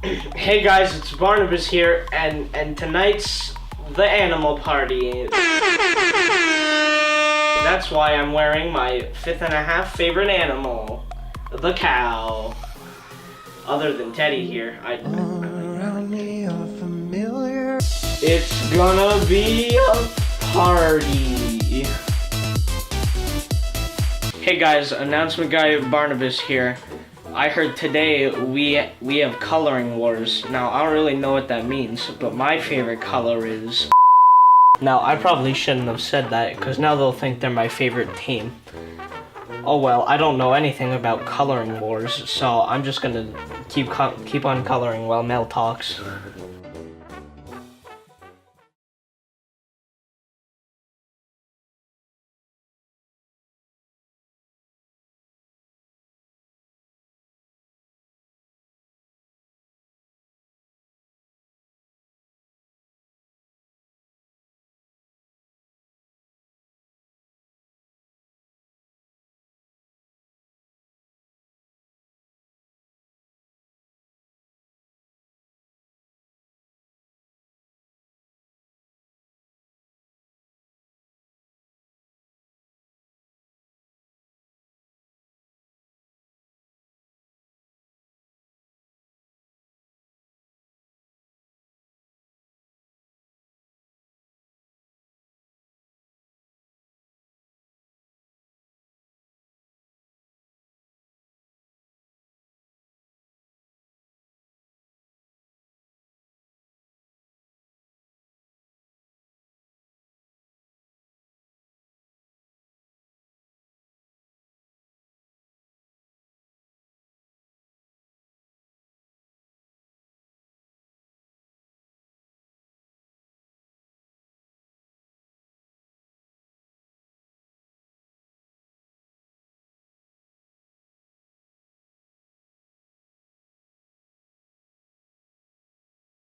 Hey guys, it's Barnabas here, and tonight's the animal party. That's why I'm wearing my 5.5 favorite animal, the cow. Other than Teddy here, it's gonna be a party. Hey guys, announcement guy Barnabas here. I heard today we have coloring wars. Now, I don't really know what that means, but my favorite color is... Now, I probably shouldn't have said that, because now they'll think they're my favorite team. Oh well, I don't know anything about coloring wars, so I'm just gonna keep on coloring while Mel talks.